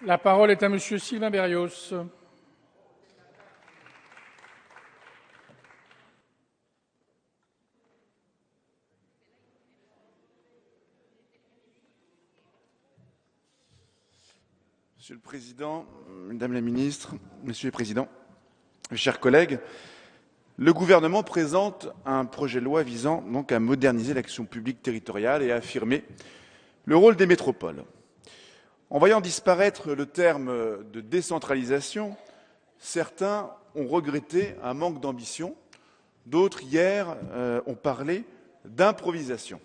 La parole est à Monsieur Sylvain Berrios. Monsieur le Président, Madame la Ministre, Monsieur le Président, mes chers collègues, le gouvernement présente un projet de loi visant donc à moderniser l'action publique territoriale et à affirmer le rôle des métropoles. En voyant disparaître le terme de décentralisation, certains ont regretté un manque d'ambition, d'autres hier ont parlé d'improvisation.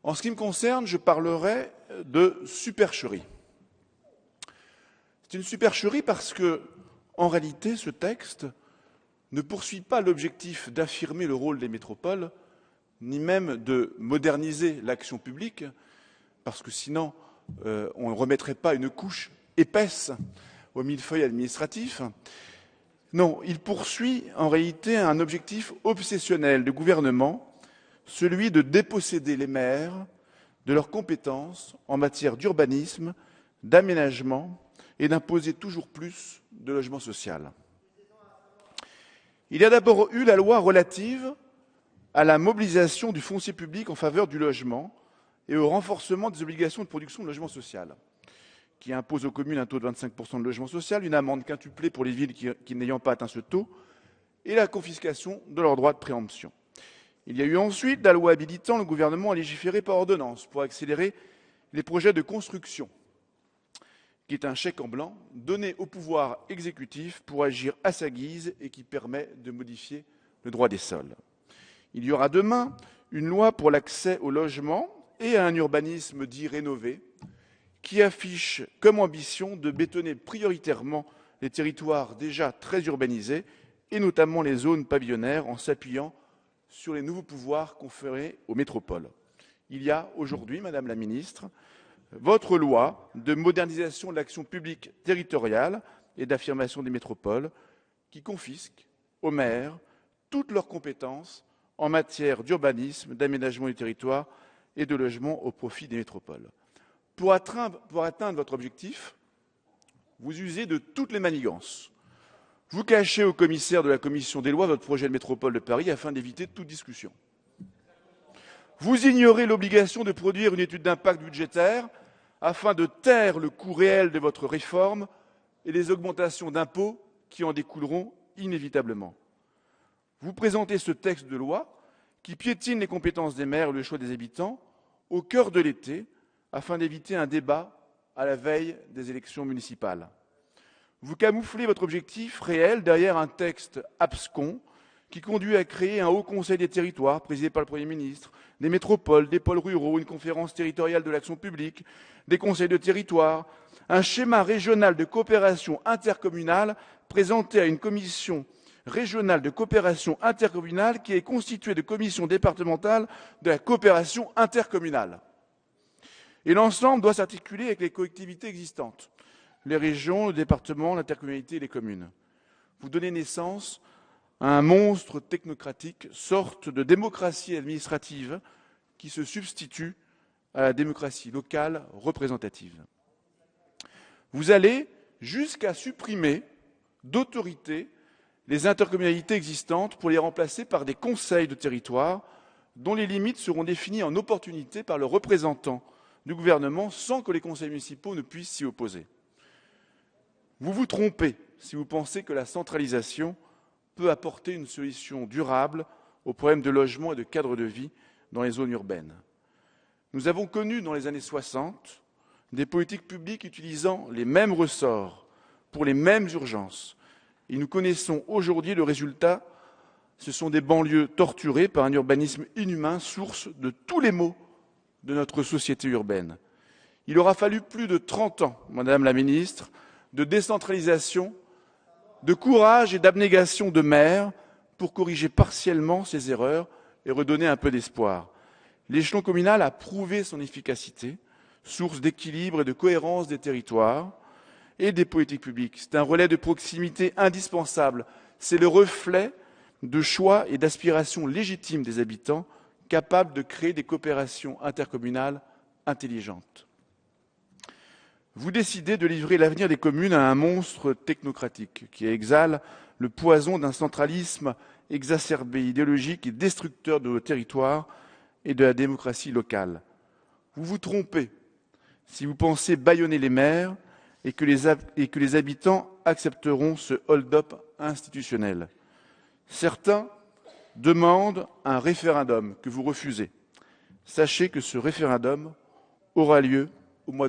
En ce qui me concerne, je parlerai de supercherie. C'est une supercherie parce que, en réalité, ce texte ne poursuit pas l'objectif d'affirmer le rôle des métropoles, ni même de moderniser l'action publique, parce que sinon, on ne remettrait pas une couche épaisse au millefeuille administratif. Non, il poursuit en réalité un objectif obsessionnel du gouvernement, celui de déposséder les maires de leurs compétences en matière d'urbanisme, d'aménagement et d'imposer toujours plus de logement social. Il y a d'abord eu la loi relative à la mobilisation du foncier public en faveur du logement et au renforcement des obligations de production de logement social, qui impose aux communes un taux de 25% de logement social, une amende quintuplée pour les villes qui n'ayant pas atteint ce taux, et la confiscation de leurs droits de préemption. Il y a eu ensuite la loi habilitant le gouvernement à légiférer par ordonnance pour accélérer les projets de construction, qui est un chèque en blanc donné au pouvoir exécutif pour agir à sa guise et qui permet de modifier le droit des sols. Il y aura demain une loi pour l'accès au logement et à un urbanisme dit rénové, qui affiche comme ambition de bétonner prioritairement les territoires déjà très urbanisés, et notamment les zones pavillonnaires, en s'appuyant sur les nouveaux pouvoirs conférés aux métropoles. Il y a aujourd'hui, Madame la Ministre, votre loi de modernisation de l'action publique territoriale et d'affirmation des métropoles qui confisque aux maires toutes leurs compétences en matière d'urbanisme, d'aménagement du territoire et de logement au profit des métropoles. Pour atteindre votre objectif, vous usez de toutes les manigances. Vous cachez au commissaire de la Commission des lois votre projet de métropole de Paris afin d'éviter toute discussion. Vous ignorez l'obligation de produire une étude d'impact budgétaire afin de taire le coût réel de votre réforme et les augmentations d'impôts qui en découleront inévitablement. Vous présentez ce texte de loi qui piétine les compétences des maires et le choix des habitants au cœur de l'été afin d'éviter un débat à la veille des élections municipales. Vous camouflez votre objectif réel derrière un texte abscon qui conduit à créer un haut conseil des territoires présidé par le Premier ministre, des métropoles, des pôles ruraux, une conférence territoriale de l'action publique, des conseils de territoire, un schéma régional de coopération intercommunale présenté à une commission régionale de coopération intercommunale qui est constituée de commissions départementales de la coopération intercommunale. Et l'ensemble doit s'articuler avec les collectivités existantes, les régions, le département, l'intercommunalité et les communes. Vous donnez naissance à un monstre technocratique, sorte de démocratie administrative qui se substitue à la démocratie locale représentative. Vous allez jusqu'à supprimer d'autorité les intercommunalités existantes pour les remplacer par des conseils de territoire dont les limites seront définies en opportunité par le représentant du gouvernement sans que les conseils municipaux ne puissent s'y opposer. Vous vous trompez si vous pensez que la centralisation peut apporter une solution durable aux problèmes de logement et de cadre de vie dans les zones urbaines. Nous avons connu dans les années 60 des politiques publiques utilisant les mêmes ressorts pour les mêmes urgences. Et nous connaissons aujourd'hui le résultat. Ce sont des banlieues torturées par un urbanisme inhumain, source de tous les maux de notre société urbaine. Il aura fallu plus de 30 ans, Madame la Ministre, de décentralisation, de courage et d'abnégation de maires pour corriger partiellement ces erreurs et redonner un peu d'espoir. L'échelon communal a prouvé son efficacité, source d'équilibre et de cohérence des territoires et des politiques publiques. C'est un relais de proximité indispensable. C'est le reflet de choix et d'aspirations légitimes des habitants capables de créer des coopérations intercommunales intelligentes. Vous décidez de livrer l'avenir des communes à un monstre technocratique qui exhale le poison d'un centralisme exacerbé, idéologique et destructeur de nos territoires et de la démocratie locale. Vous vous trompez si vous pensez bâillonner les maires et que les habitants accepteront ce hold-up institutionnel. Certains demandent un référendum que vous refusez. Sachez que ce référendum aura lieu au mois